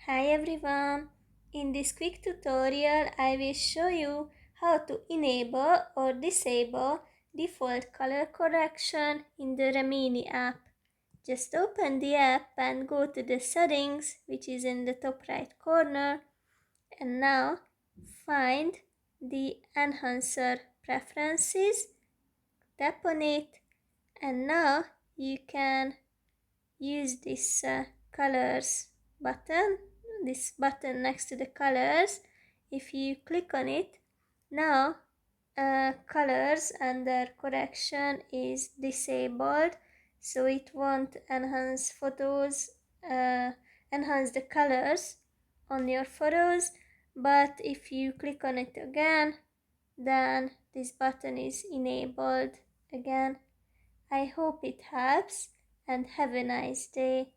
Hi everyone! In this quick tutorial I will show you how to enable or disable default color correction in the Remini app. Just open the app and go to the settings, which is in the top right corner, and now find the enhancer preferences, tap on it, and now you can use this colors button, this button next to the colors. If you click on it, now colors under correction is disabled, so it won't enhance photos, enhance the colors on your photos. But if you click on it again, then this button is enabled again. I hope it helps and have a nice day.